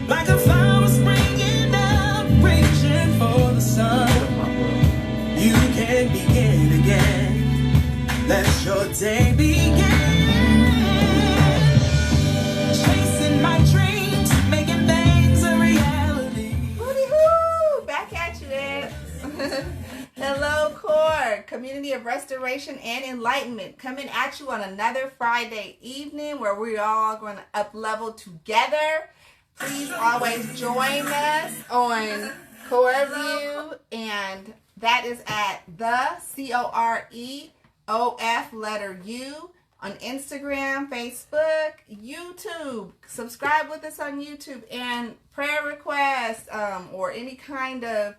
like a flower springing up, reaching for the sun. You can begin again. Let your day begin. Chasing my dreams, making things a reality. Hoo-dee-hoo! Back at you, Ed. Hello, Core, Community of Restoration and Enlightenment, coming at you on another Friday evening where we're all going to up-level together. Please always join us on TheCoreofU, and that is at TheCoreofU on Instagram, Facebook, YouTube. Subscribe with us on YouTube, and prayer requests or any kind of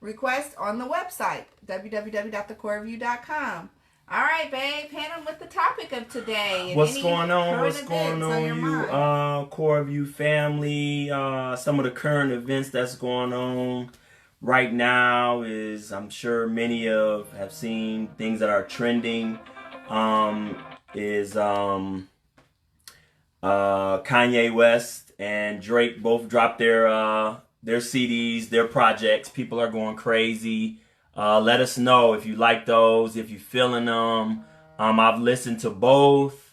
request on the website, www.TheCoreofU.com. All right, babe, hit them with the topic of today. And What's going on? What's going on, you CoreofU family? Some of the current events that's going on right now is, I'm sure many have seen things that are trending. Kanye West and Drake both dropped their CDs, their projects. People are going crazy. Let us know if you like those, if you're feeling them. I've listened to both.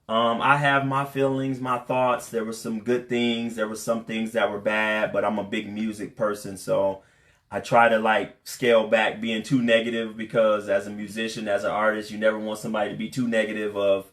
I have my feelings, my thoughts. There were some good things. There were some things that were bad, but I'm a big music person, so I try to scale back being too negative, because as a musician, as an artist, you never want somebody to be too negative of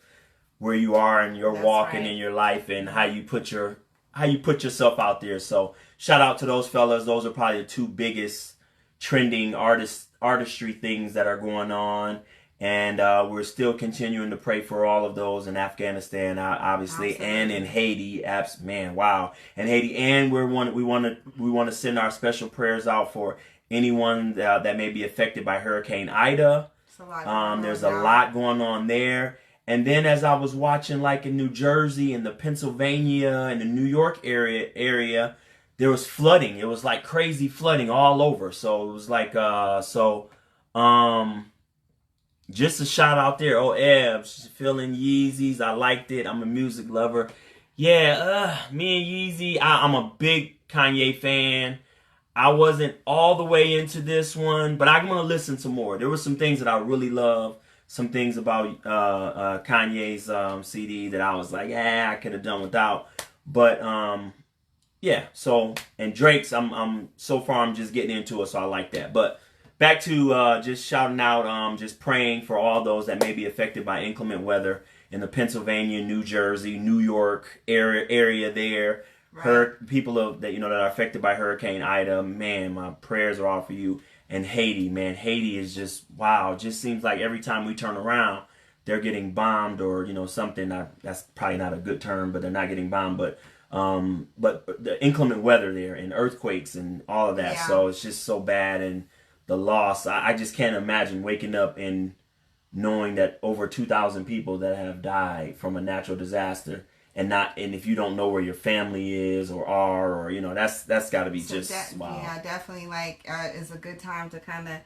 where you are and your walking in your life and how you put yourself out there. So shout out to those fellas. Those are probably the two biggest trending artistry things that are going on, and we're still continuing to pray for all of those in Afghanistan, obviously. Absolutely. And in Haiti. Man, wow. And Haiti, and we want to send our special prayers out for anyone that may be affected by Hurricane Ida. There's a lot going on there. And then as I was watching, in New Jersey and the Pennsylvania and the New York area, there was flooding. It was crazy flooding all over. So it was just a shout out there. Oh, Ebs, feeling Yeezys. I liked it. I'm a music lover. Yeah, me and Yeezy, I'm a big Kanye fan. I wasn't all the way into this one, but I'm going to listen to more. There were some things that I really love. Some things about Kanye's CD that I was I could have done without. But yeah, so, and Drake's, so far I'm just getting into it, so I like that. But back to just shouting out, just praying for all those that may be affected by inclement weather in the Pennsylvania, New Jersey, New York area there. Right. People that are affected by Hurricane Ida. Man, my prayers are all for you. And Haiti, man, Haiti is just, wow. It just seems like every time we turn around, they're getting bombed, or something. That's probably not a good term, but they're not getting bombed. But the inclement weather there and earthquakes and all of that. Yeah. So it's just so bad, and the loss. I just can't imagine waking up and knowing that over 2,000 people that have died from a natural disaster. And if you don't know where your family is or are, or that's got to be wow. Yeah, definitely. It's a good time to kind of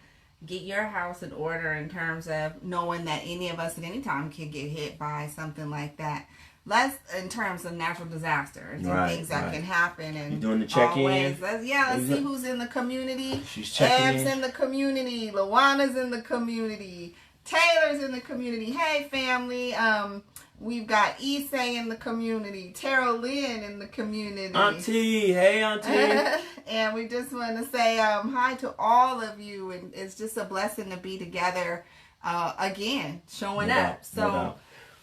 get your house in order in terms of knowing that any of us at any time can get hit by something like that. Less in terms of natural disasters and things that can happen. And you doing the check-in? Let's see who's in the community. She's checking in the community. Lawana's in the community. Taylor's in the community. Hey, family. We've got Issei in the community, Tara Lynn in the community. Auntie, hey Auntie. And we just want to say hi to all of you, and it's just a blessing to be together again, showing up.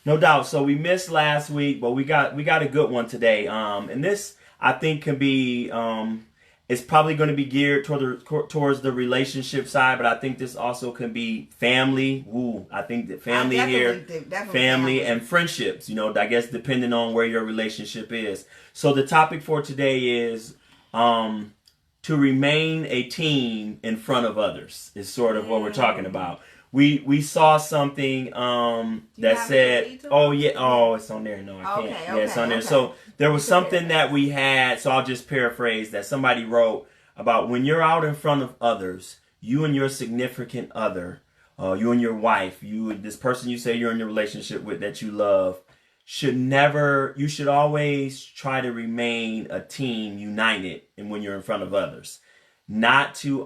No doubt. So we missed last week, but we got a good one today. And this, I think, can be it's probably going to be geared towards the relationship side, but I think this also can be family. I think that family family and friendships, I guess depending on where your relationship is. So the topic for today is to remain a team in front of others is sort of what we're talking about. We saw something that said, it's on there. No, I can't. Okay, yeah, it's on there. So there was something that we had, so I'll just paraphrase, that somebody wrote about when you're out in front of others, you and your significant other, you and your wife, this person you say you're in your relationship with that you love, you should always try to remain a team united and when you're in front of others. Not to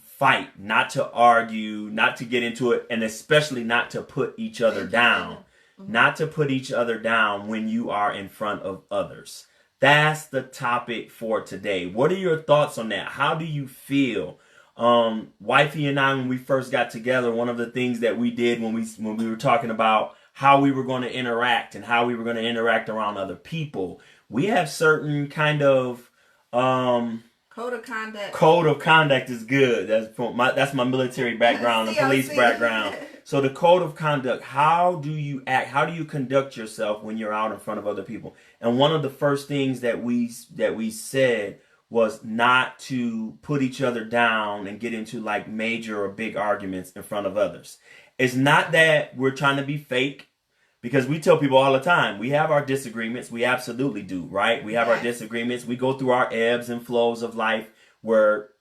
fight, not to argue, not to get into it, and especially not to put each other down. Not to put each other down when you are in front of others. That's the topic for today. What are your thoughts on that? How do you feel? Wifey and I, when we first got together, one of the things that we did when we were talking about how we were going to interact and how we were going to interact around other people, we have certain kind of code of conduct. Code of conduct is good. That's my military background, the police background. So the code of conduct, how do you act? How do you conduct yourself when you're out in front of other people? And one of the first things that we said was not to put each other down and get into like major or big arguments in front of others. It's not that we're trying to be fake, because we tell people all the time, we have our disagreements. We absolutely do, right? We have our disagreements. We go through our ebbs and flows of life where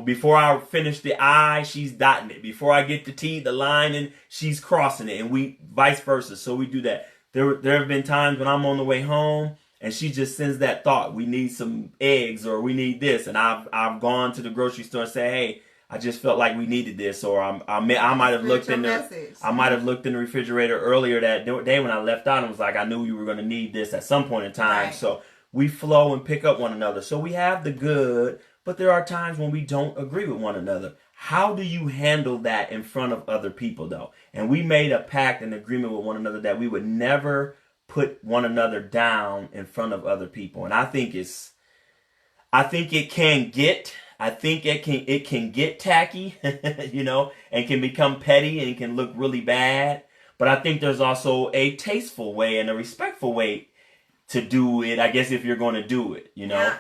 before I finish the I, she's dotting it. Before I get the T, the line, and she's crossing it, and we vice versa. So we do that. There have been times when I'm on the way home and she just sends that thought, we need some eggs or we need this, and I've gone to the grocery store and say, hey, I just felt like we needed this, or I might have looked in the refrigerator earlier that day when I left out and was like, I knew you were going to need this at some point in time. Right. So we flow and pick up one another. So we have the good, but there are times when we don't agree with one another. How do you handle that in front of other people, though? And we made a pact and agreement with one another that we would never put one another down in front of other people. And I think it can get tacky, and can become petty and can look really bad. But I think there's also a tasteful way and a respectful way to do it, I guess, if you're going to do it, Yeah.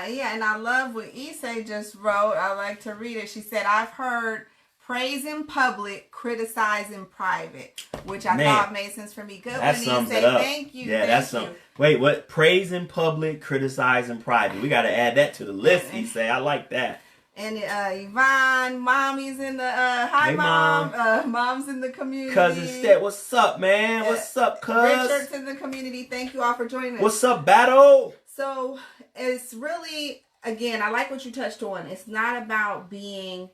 And I love what Issei just wrote. I like to read it. She said, I've heard praise in public, criticize in private, which I thought made sense for me. Good that one, sums Issei. it up. Thank you. Yeah, that's something. Wait, what? Praise in public, criticize in private. We got to add that to the list, Issei. I like that. And Yvonne, mommy's in the hi, Mom. Mom's in the community. Cousin Stet, what's up, man? What's up, cuz? Richard's in the community. Thank you all for joining us. What's up, Battle? So it's really, again, I like what you touched on. It's not about being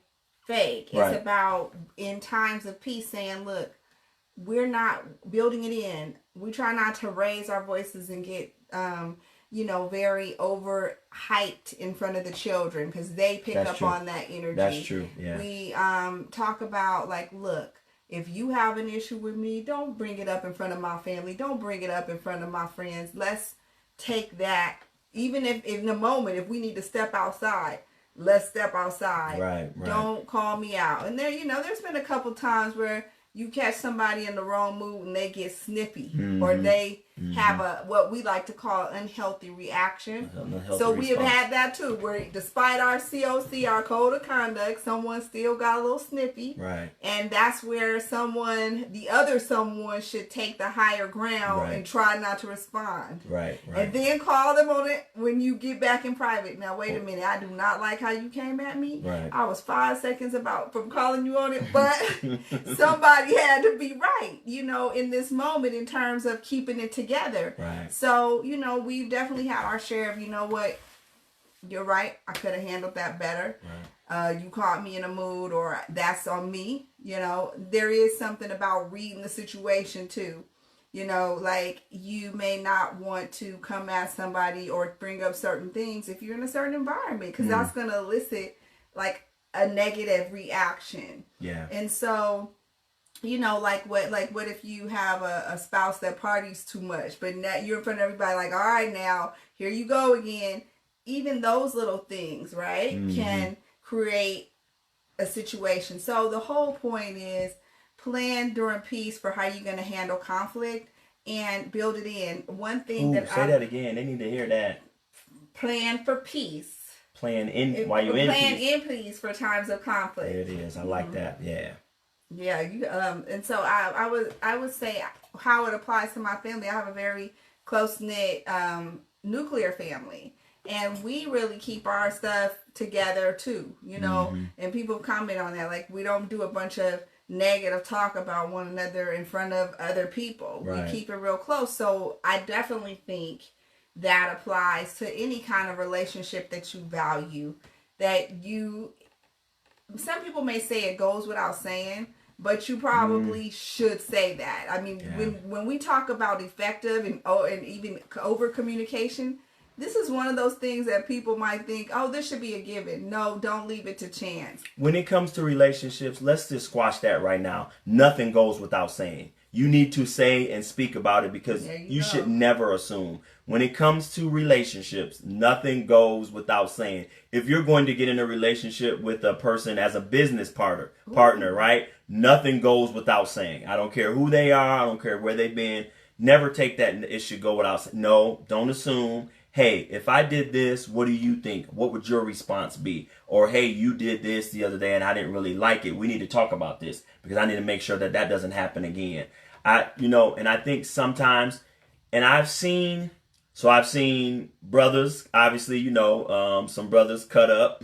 fake. It's about, in times of peace, saying, look, we're not building it in. We try not to raise our voices and get very over hyped in front of the children, because they pick up on that energy. That's true. Yeah. We talk about, like, look, if you have an issue with me, don't bring it up in front of my family. Don't bring it up in front of my friends. Let's take that, even if in the moment, if we need to step outside, let's step outside. Right. Don't call me out. And there, there's been a couple times where you catch somebody in the wrong mood and they get snippy, or they have what we like to call an unhealthy reaction. So we have had that too, where despite our COC, our code of conduct, someone still got a little snippy. Right. And that's where the other someone should take the higher ground and try not to respond. Right. And then call them on it when you get back in private. Now, wait a minute. I do not like how you came at me. Right. I was 5 seconds from calling you on it, but somebody had to be right, in this moment, in terms of keeping it together. Right. So, we've definitely had our share of, what, you're right, I could have handled that better. Right. You caught me in a mood, or that's on me. There is something about reading the situation too. Like, you may not want to come at somebody or bring up certain things if you're in a certain environment, because that's going to elicit like a negative reaction. Yeah. And so, what if you have a spouse that parties too much, but now you're in front of everybody, like, all right, now here you go again. Even those little things, right, can create a situation. So the whole point is plan during peace for how you're going to handle conflict and build it in. One thing that again. They need to hear that. Plan for peace. Plan in while you're in peace. Plan in peace for times of conflict. There it is. I like that. Yeah. Yeah, and so I would say how it applies to my family. I have a very close-knit nuclear family, and we really keep our stuff together too, and people comment on that, like, we don't do a bunch of negative talk about one another in front of other people. Right. We keep it real close. So I definitely think that applies to any kind of relationship that you value. Some people may say it goes without saying, but you probably should say that. I mean, when we talk about effective and even over communication, this is one of those things that people might think, oh, this should be a given. No, don't leave it to chance. When it comes to relationships, let's just squash that right now. Nothing goes without saying. You need to say and speak about it because you should never assume. When it comes to relationships, nothing goes without saying. If you're going to get in a relationship with a person as a business partner, right? Nothing goes without saying. I don't care who they are. I don't care where they've been. Never take that it should go without saying. No, don't assume. Hey, if I did this, what do you think? What would your response be? Or, hey, you did this the other day and I didn't really like it. We need to talk about this because I need to make sure that doesn't happen again. And I think sometimes, and I've seen brothers, obviously, some brothers cut up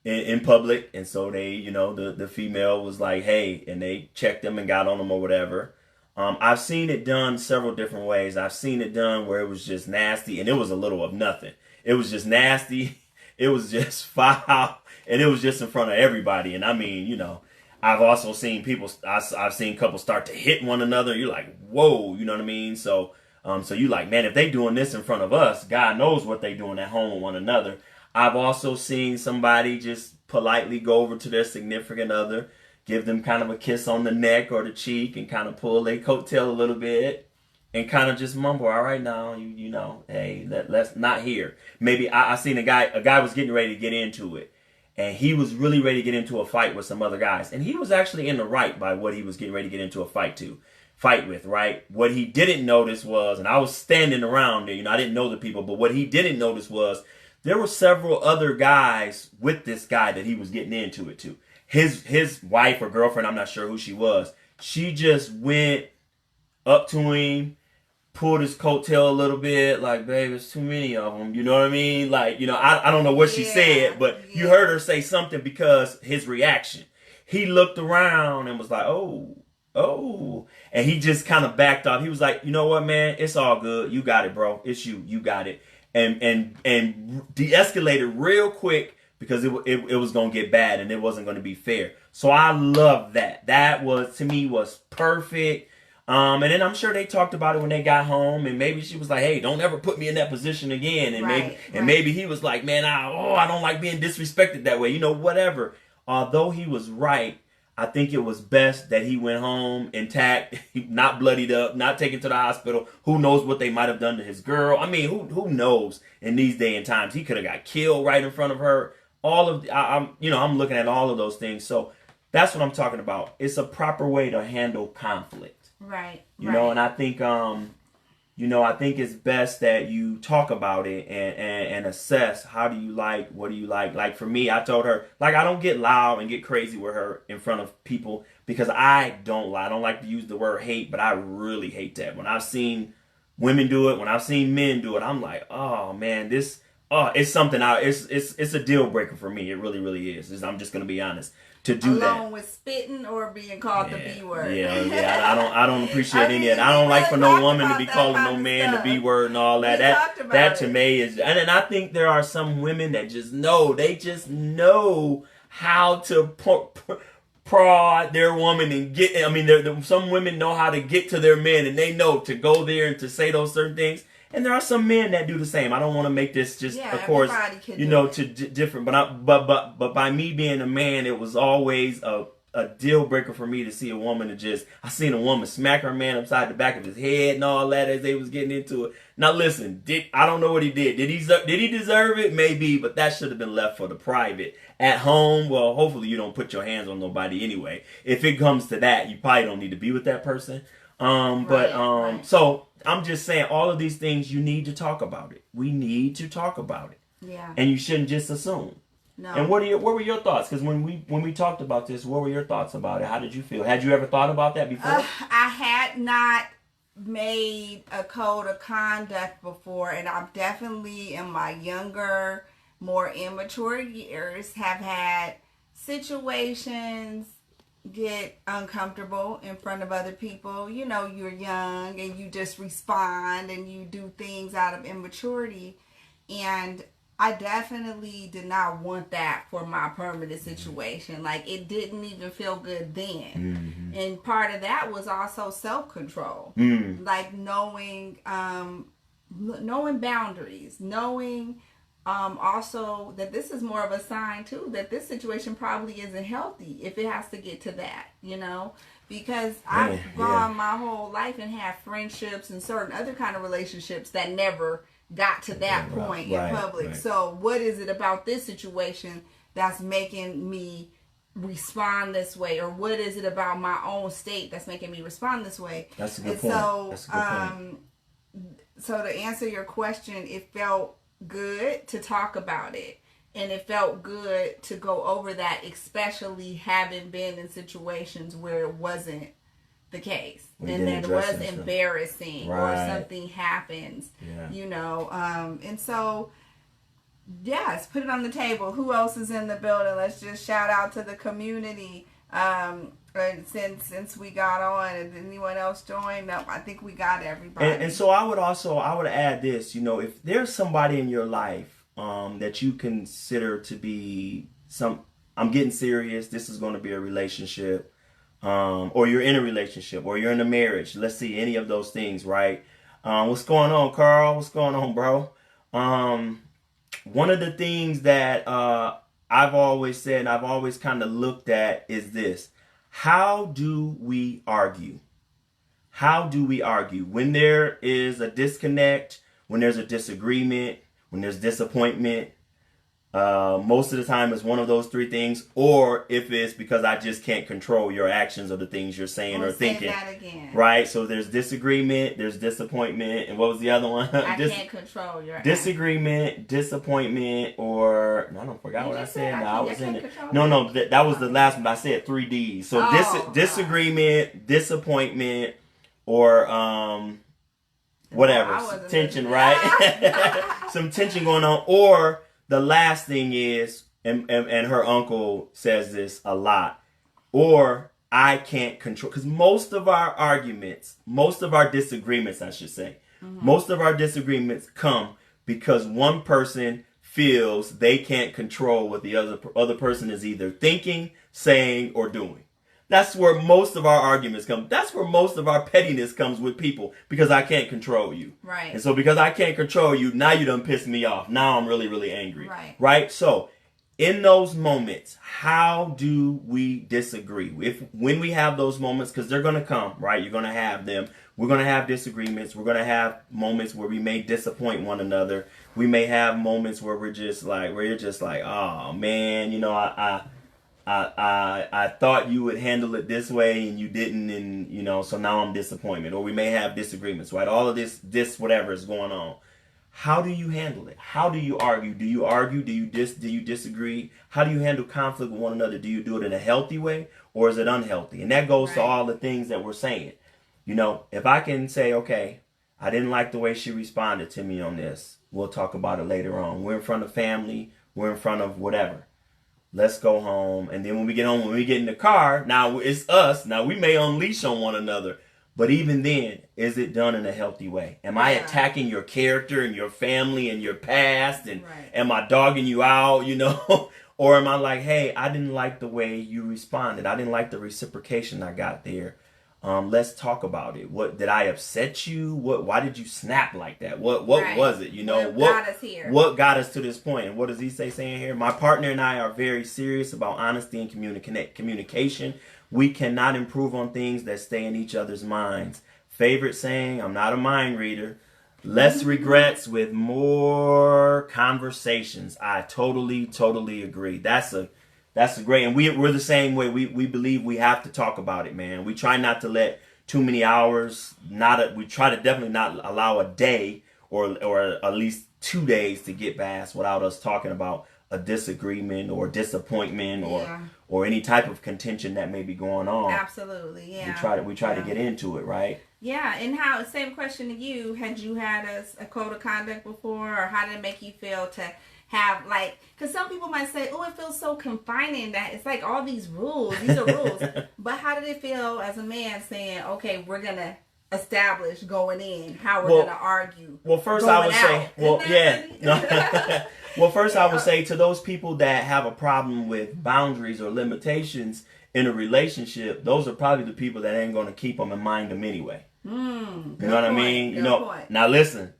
in public. And so they, the female was like, hey, and they checked them and got on them or whatever. I've seen it done several different ways. I've seen it done where it was just nasty and it was a little of nothing. It was just nasty. It was just foul and it was just in front of everybody. And I mean, I've also seen I've seen couples start to hit one another. You're like, whoa, you know what I mean? So you like, man, if they doing this in front of us, God knows what they doing at home with one another. I've also seen somebody just politely go over to their significant other, give them kind of a kiss on the neck or the cheek and kind of pull their coattail a little bit and kind of just mumble, all right now, hey, let's not here. Maybe I seen a guy was getting ready to get into it. And he was really ready to get into a fight with some other guys. And he was actually in the right by what he was getting ready to get into a fight with, right? What he didn't notice was, and I was standing around there, I didn't know the people, but what he didn't notice was there were several other guys with this guy that he was getting into it to. His wife or girlfriend, I'm not sure who she was, she just went up to him, pulled his coattail a little bit, like, babe, it's too many of them. You know what I mean? Like, I don't know what she said, but you heard her say something because his reaction. He looked around and was like, oh. And he just kind of backed off. He was like, you know what, man? It's all good. You got it, bro. It's you. You got it. And de-escalated real quick because it was going to get bad and it wasn't going to be fair. So I love that. That was, to me, was perfect. And then I'm sure they talked about it when they got home, and maybe she was like, "Hey, don't ever put me in that position again." And maybe he was like, "Man, I don't like being disrespected that way." Whatever. Although he was right, I think it was best that he went home intact, not bloodied up, not taken to the hospital. Who knows what they might have done to his girl? I mean, who knows? In these day and times, he could have got killed right in front of her. I'm looking at all of those things. So that's what I'm talking about. It's a proper way to handle conflict. Right. And I think, I think it's best that you talk about it and assess how do you like, what do you like. Like for me, I told her, like, I don't get loud and get crazy with her in front of people because I don't lie. I don't like to use the word hate, but I really hate that. When I've seen women do it, when I've seen men do it, I'm like, oh man, it's something it's a deal breaker for me. It really, really is. I'm just going to be honest. To do that, along with spitting or being called the B word. I don't appreciate any of that. I don't like for no woman to be calling no man the B word and all that. That to me is, and I think there are some women that just know how to prod their woman and get. I mean, some women know how to get to their men, and they know to go there and to say those certain things. And there are some men that do the same. I don't want to make this just, of course, different. But by me being a man, it was always a deal breaker for me to see a woman I seen a woman smack her man upside the back of his head and all that as they was getting into it. Now listen, I don't know what he did. Did he deserve it? Maybe, but that should have been left for the private. At home, well, hopefully you don't put your hands on nobody anyway. If it comes to that, you probably don't need to be with that person. So I'm just saying all of these things, you need to talk about it. We need to talk about it. Yeah. And you shouldn't just assume. No. And what were your thoughts? Because when we talked about this, what were your thoughts about it? How did you feel? Had you ever thought about that before? I had not made a code of conduct before, and I've definitely in my younger, more immature years have had situations get uncomfortable in front of other people. You know, you're young and you just respond and you do things out of immaturity. And I definitely did not want that for my permanent situation. Like, it didn't even feel good then. And part of that was also self-control. Like knowing boundaries, knowing also that this is more of a sign too that this situation probably isn't healthy if it has to get to that, you know, because I've gone my whole life and had friendships and certain other kind of relationships that never got to that point in public. Right. So what is it about this situation that's making me respond this way, or what is it about my own state that's making me respond this way? That's a good point. So, that's a good point. So to answer your question, it felt good to talk about it, and it felt good to go over that, especially having been in situations where it wasn't the case and that it was embarrassing or something happens, you know, and so yes, put it on the table. Who else is in the building? Let's just shout out to the community. Since we got on, and anyone else joined? No, I think we got everybody. And so I would add this, you know, if there's somebody in your life that you consider to be I'm getting serious, this is going to be a relationship, or you're in a relationship, or you're in a marriage, let's see, any of those things, right? What's going on, Carl? What's going on, bro? One of the things that I've always said, and I've always kind of looked at, is this: how do we argue? How do we argue? When there is a disconnect, when there's a disagreement, when there's disappointment, most of the time it's one of those three things, or if it's because I just can't control your actions or the things you're saying or thinking. Say that again. Right? So there's disagreement, there's disappointment, and what was the other one? I can't control your disagreement, disappointment, or I don't forgot what I said. No, I was in it. No, that was the last one. I said 3 Ds. So disagreement, disappointment, or whatever, tension, right? Some tension going on, or the last thing is, and her uncle says this a lot, or I can't control, because most of our arguments, most of our disagreements, I should say, most of our disagreements come because one person feels they can't control what the other person is either thinking, saying, or doing. That's where most of our arguments come. That's where most of our pettiness comes with people, because I can't control you. Right. And so because I can't control you, now you done pissed me off. Now I'm really, really angry. Right? So in those moments, how do we disagree? When we have those moments, because they're going to come, right? You're going to have them. We're going to have disagreements. We're going to have moments where we may disappoint one another. We may have moments where you're just like, oh man, you know, I thought you would handle it this way and you didn't, and you know, so now I'm disappointed. Or we may have disagreements, right? All of this whatever is going on. How do you handle it? How do you argue? Do you argue? Do you disagree? How do you handle conflict with one another? Do you do it in a healthy way, or is it unhealthy? And that goes to all the things that we're saying. You know, if I can say, okay, I didn't like the way she responded to me on this. We'll talk about it later on. We're in front of family. We're in front of whatever. Let's go home. And then when we get home, when we get in the car, now it's us. Now we may unleash on one another. But even then, is it done in a healthy way? Am I attacking your character and your family and your past? And am I dogging you out, you know? Or am I like, hey, I didn't like the way you responded. I didn't like the reciprocation I got there. Let's talk about it. What did I upset you? Why did you snap like that? What was it? You know, what got us here? What got us to this point? And what does he saying here? My partner and I are very serious about honesty and communication. We cannot improve on things that stay in each other's minds. Favorite saying, I'm not a mind reader. Less regrets with more conversations. I totally agree. That's a great, and we're the same way. We believe we have to talk about it, man. We try not to let too many hours, we try to definitely not allow a day or at least 2 days to get past without us talking about a disagreement or disappointment or any type of contention that may be going on. Absolutely, yeah. We try to get into it, right? Yeah, and same question to you, had you had a code of conduct before, or how did it make you feel to have like, because some people might say, oh, it feels so confining that it's like all these rules. These are rules. But how did it feel as a man saying, okay, we're going to establish going in how we're going to argue? Well, first I would say, I would say to those people that have a problem with boundaries or limitations in a relationship, those are probably the people that ain't going to keep them and mind them anyway. You know what I mean? You know, now listen,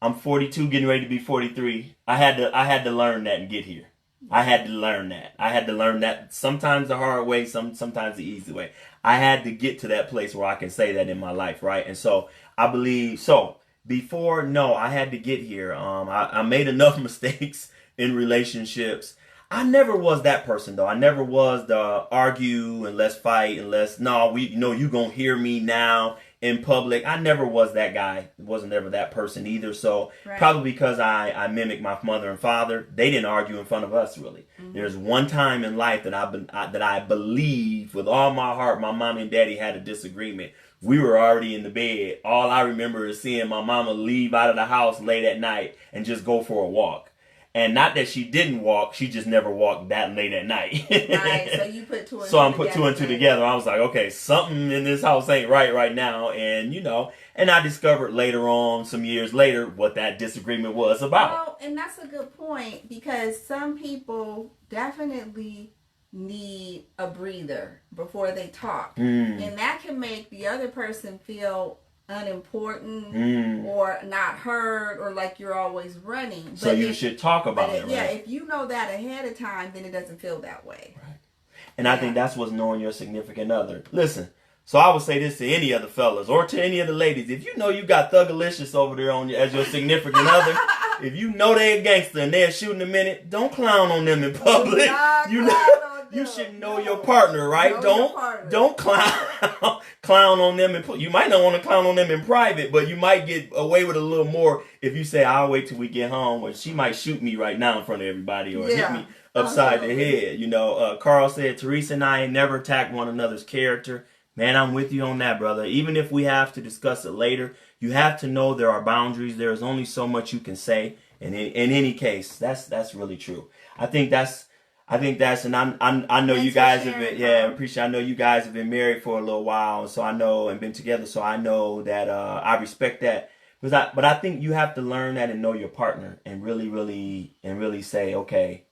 I'm 42, getting ready to be 43. I had to learn that and get here. I had to learn that. Sometimes the hard way, sometimes the easy way. I had to get to that place where I can say that in my life, right? And so I believe, I had to get here. I made enough mistakes in relationships. I never was that person though. I never was the argue and let's fight and you gonna hear me now in public. I never was that guy. Wasn't ever that person either. So probably because I mimicked my mother and father, they didn't argue in front of us really. Mm-hmm. There's one time in life that I believe with all my heart, my mom and daddy had a disagreement. We were already in the bed. All I remember is seeing my mama leave out of the house late at night and just go for a walk. And not that she didn't walk, she just never walked that late at night. Right, so you put two and two together. So I put two and two together. I was like, okay, something in this house ain't right now. And, and I discovered later on, some years later, what that disagreement was about. Well, and that's a good point because some people definitely need a breather before they talk. And that can make the other person feel unimportant or not heard or like you're always running. So you should talk about it, right? Yeah, if you know that ahead of time, then it doesn't feel that way. Right. And I think that's what's knowing your significant other. Listen, so I would say this to any of the fellas or to any of the ladies. If you know you got Thugalicious over there as your significant other, if you know they're a gangster and they're shooting a minute, don't clown on them in public. You should know your partner, right? Don't clown on them. You might not want to clown on them in private, but you might get away with a little more if you say, I'll wait till we get home, or she might shoot me right now in front of everybody or hit me upside the head. Carl said, Teresa and I ain't never attacked one another's character. Man, I'm with you on that, brother. Even if we have to discuss it later, you have to know there are boundaries. There is only so much you can say. And in any case, that's really true. I think that's, and I know you guys have been, I know you guys have been married for a little while, so I know, and been together, so I know that I respect that. But I think you have to learn that and know your partner and really say, okay,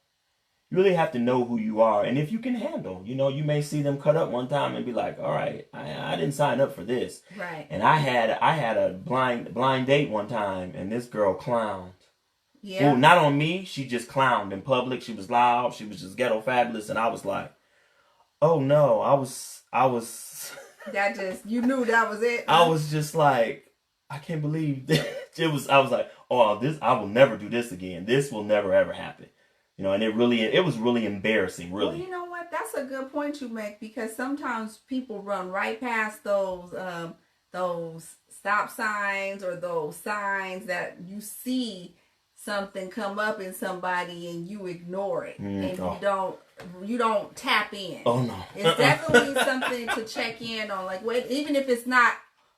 you really have to know who you are, and if you can handle, you may see them cut up one time and be like, all right, I didn't sign up for this, right? And I had a blind date one time, and this girl clowned. Yeah. Ooh, not on me. She just clowned in public. She was loud. She was just ghetto fabulous. And I was like, oh no, I was. You knew that was it. I was just like, I can't believe that. I was like, oh, I will never do this again. This will never ever happen. And it was really embarrassing, really. Well, you know what? That's a good point you make because sometimes people run right past those stop signs or those signs that you see something come up in somebody and you ignore it and you don't tap in. Oh no. It's definitely something to check in on, like even if it's not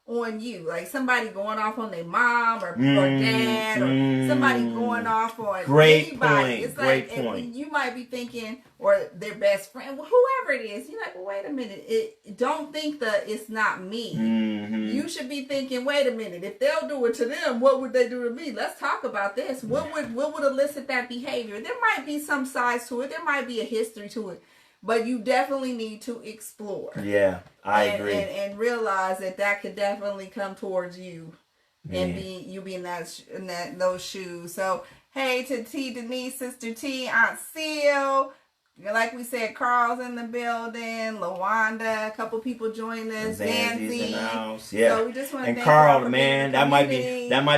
on you, like somebody going off on their mom or dad or somebody going off on anybody. It's like you might be thinking, or their best friend, whoever it is, you're like, well, wait a minute, don't think that it's not me. You should be thinking, wait a minute, if they'll do it to them, what would they do to me? Let's talk about this. What would elicit that behavior? There might be some sides to it, there might be a history to it, but you definitely need to explore. Yeah, I agree. And realize that could definitely come towards you. Man. And be in those shoes. So, hey to T Denise, Sister T, Aunt Seal. Like we said, Carl's in the building, LaWanda, a couple people joined us, Nancy. In the house. Yeah. So we just want to thank Carl, man, that might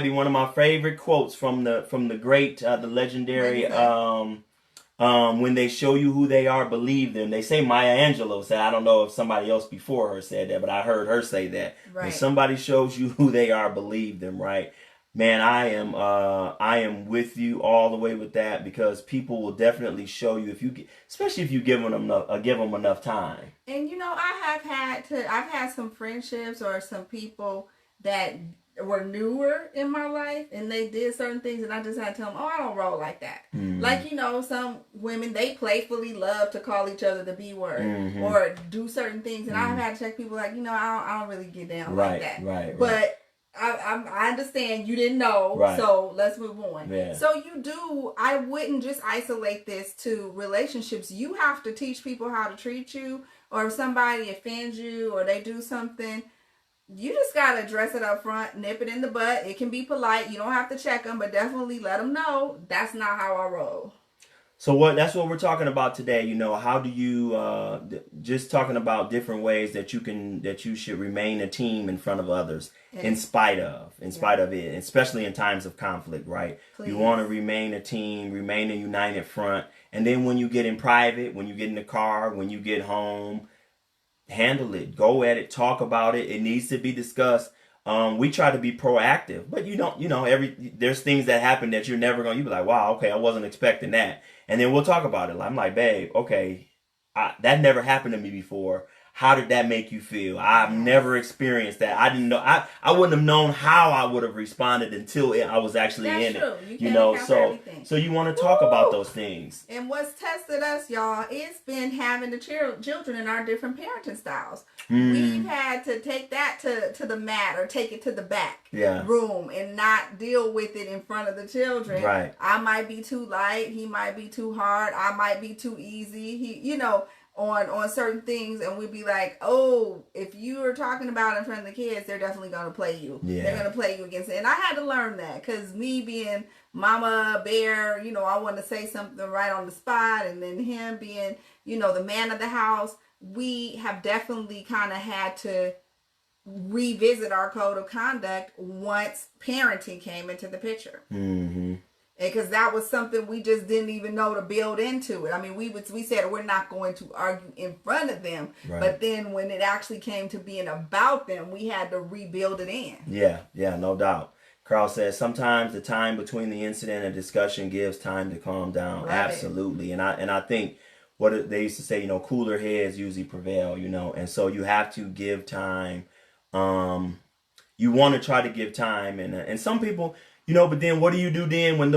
be one of my favorite quotes from the great, the legendary when they show you who they are, believe them. They say Maya Angelou said, I don't know if somebody else before her said that, but I heard her say that. Right. When somebody shows you who they are, believe them, right? Man, I am with you all the way with that, because people will definitely show you especially if you give them enough time. And I've had some friendships or some people that were newer in my life and they did certain things and I just had to tell them, oh, I don't roll like that. Like, you know, some women, they playfully love to call each other the B word or do certain things. And I've had to check people like, you know, I don't really get down like that. Right. But I understand you didn't know, so let's move on. Yeah. So I wouldn't just isolate this to relationships. You have to teach people how to treat you, or if somebody offends you or they do something, you just got to address it up front, nip it in the butt. It can be polite. You don't have to check them, but definitely let them know that's not how I roll. So that's what we're talking about today. You know, how do you just talking about different ways that you should remain a team in front of others in spite of it, especially in times of conflict, right? Please. You want to remain a team, remain a united front, and then when you get in private, when you get in the car, when you get home, handle it, go at it, talk about it. It needs to be discussed. We try to be proactive, but there's things that happen that you're never going to, you be like, wow, okay, I wasn't expecting that. And then we'll talk about it. I'm like, babe, okay, that never happened to me before. How did that make you feel? I've never experienced that. I didn't know. I wouldn't have known how I would have responded until I was actually in it. You know, so you want to talk about those things. And what's tested us, y'all, it's been having the children in our different parenting styles. We've had to take that to the mat or take it to the back room and not deal with it in front of the children. Right. I might be too light. He might be too hard. I might be too easy. On certain things, and we'd be like, oh, if you are talking about in front of the kids, they're definitely going to play you. Yeah. They're going to play you against it. And I had to learn that, because me being mama bear, I want to say something right on the spot, and then him being, the man of the house, we have definitely kind of had to revisit our code of conduct once parenting came into the picture. Because that was something we just didn't even know to build into it. I mean, we said we're not going to argue in front of them. Right. But then when it actually came to being about them, we had to rebuild it in. Yeah, no doubt. Carl says, sometimes the time between the incident and discussion gives time to calm down. Right. Absolutely. And I think what they used to say, cooler heads usually prevail, and so you have to give time. You want to try to give time. And some people... but then what do you do then when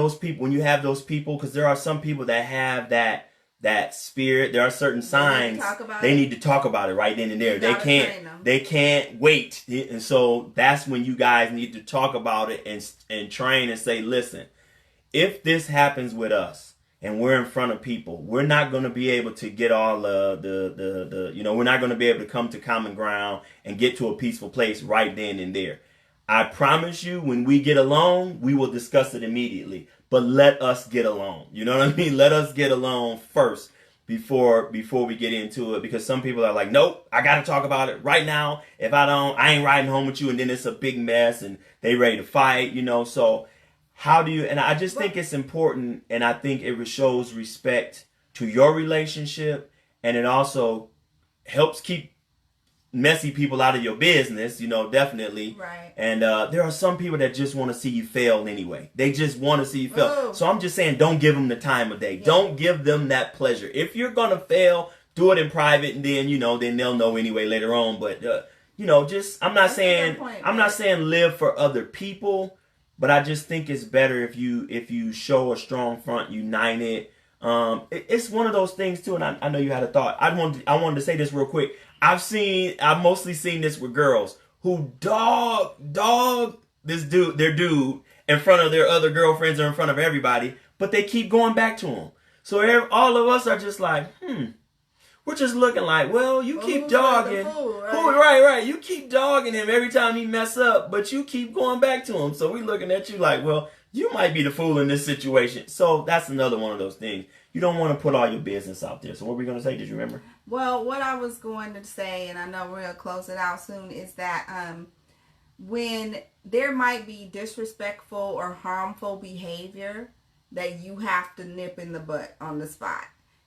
you have those people? Because there are some people that have that spirit. There are certain signs they need to talk about it right then and there. They can't wait. And so that's when you guys need to talk about it and train and say, listen, if this happens with us and we're in front of people, we're not going to be able to get all we're not going to be able to come to common ground and get to a peaceful place right then and there. I promise you, when we get alone, we will discuss it immediately. But let us get alone. You know what I mean? Let us get alone first before we get into it. Because some people are like, nope, I got to talk about it right now. If I don't, I ain't riding home with you. And then it's a big mess and they ready to fight, So how do you, and I just think it's important. And I think it shows respect to your relationship. And it also helps keep messy people out of your business, definitely. Right. And there are some people that just want to see you fail anyway. They just want to see you fail. Ooh. So I'm just saying, don't give them the time of day. Yeah. Don't give them that pleasure. If you're going to fail, do it in private, and then, then they'll know anyway later on. But, I'm not saying live for other people, but I just think it's better if you show a strong front, united. It's one of those things too, and I know you had a thought. I wanted to say this real quick. I've mostly seen this with girls who dog their dude in front of their other girlfriends or in front of everybody, but they keep going back to him. So all of us are just like, we're just looking like, well, you keep dogging. Fool, right? Right. You keep dogging him every time he mess up, but you keep going back to him. So we're looking at you like, well, you might be the fool in this situation. So that's another one of those things. You don't want to put all your business out there. So what were we going to say? Did you remember? Well, what I was going to say, and I know we're going to close it out soon, is that when there might be disrespectful or harmful behavior that you have to nip in the butt on the spot,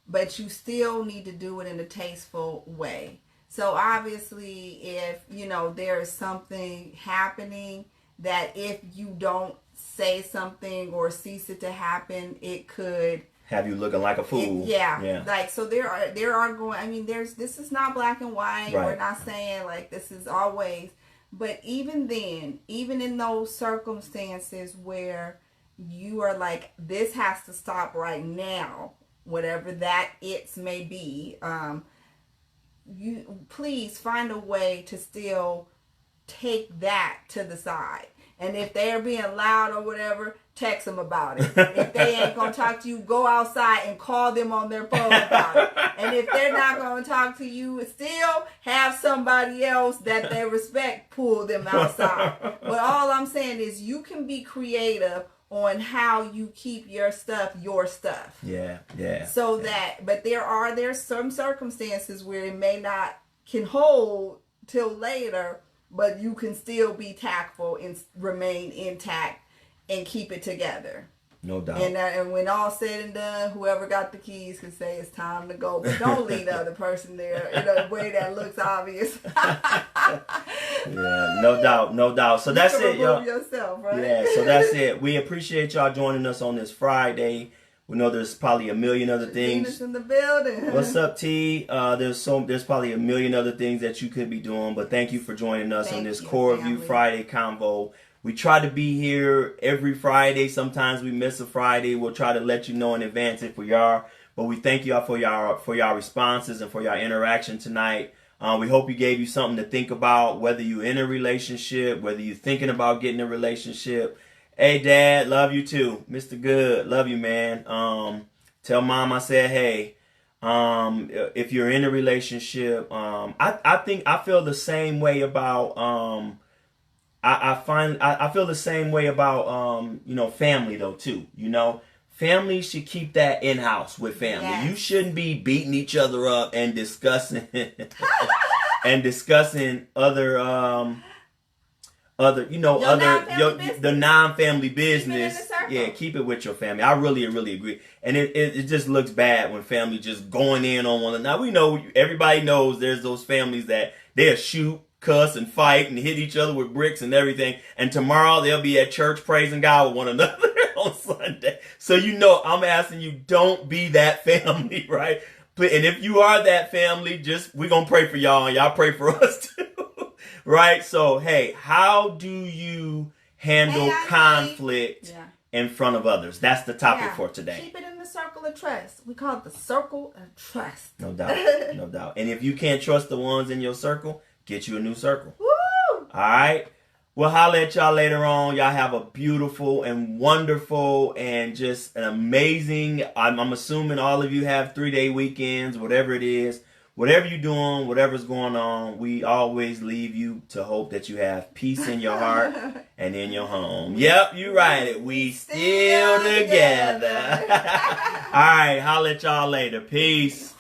but you still need to do it in a tasteful way. So obviously, if, there is something happening that if you don't say something or cease it to happen, it could have you looking like a fool. Yeah. Like, so there are going, this is not black and white. Right. We're not saying like this is always, But even then, even in those circumstances where you are like, this has to stop right now, whatever that it's may be, you please find a way to still take that to the side. And if they're being loud or whatever, text them about it. If they ain't gonna talk to you, go outside and call them on their phone about it. And if they're not gonna talk to you, still have somebody else that they respect pull them outside. But all I'm saying is you can be creative on how you keep your stuff. Yeah. So that, but there's some circumstances where it may not can hold till later, but you can still be tactful and remain intact and keep it together. No doubt. And when all said and done, whoever got the keys can say it's time to go. But don't leave the other person there in a way that looks obvious. Yeah, no doubt. So that's it, y'all. Yourself, right? Yeah, so that's it. We appreciate y'all joining us on this Friday. We know there's probably a million other things. Tina's in the building. What's up, T? There's probably a million other things that you could be doing, but thank you for joining us on this CoreofU Friday convo. We try to be here every Friday. Sometimes we miss a Friday. We'll try to let you know in advance if we are. But we thank y'all for y'all responses and for y'all interaction tonight. We hope you gave you something to think about, whether you're in a relationship, whether you're thinking about getting a relationship. Hey, Dad, love you too. Mr. Good, love you, man. Tell Mom I said hey. If you're in a relationship, I feel the same way about I feel the same way about family though too. Family should keep that in-house with family. Yes. You shouldn't be beating each other up and discussing other the non-family business. Yeah, keep it with your family. I really agree. And it just looks bad when family just going in on one another. Now we know, everybody knows there's those families that they'll shoot, cuss, and fight and hit each other with bricks and everything. And tomorrow they'll be at church praising God with one another on Sunday. So I'm asking you, don't be that family, right? And if you are that family, we're going to pray for y'all and y'all pray for us too. Right? So, hey, how do you handle conflict in front of others? That's the topic for today. Keep it in the circle of trust. We call it the circle of trust. No doubt. No doubt. And if you can't trust the ones in your circle, get you a new circle. Woo! All right? We'll holler at y'all later on. Y'all have a beautiful and wonderful and just an amazing, I'm assuming all of you have 3-day weekends, whatever it is. Whatever you're doing, whatever's going on, we always leave you to hope that you have peace in your heart and in your home. Yep, you right. We still together. All right, holler at y'all later. Peace.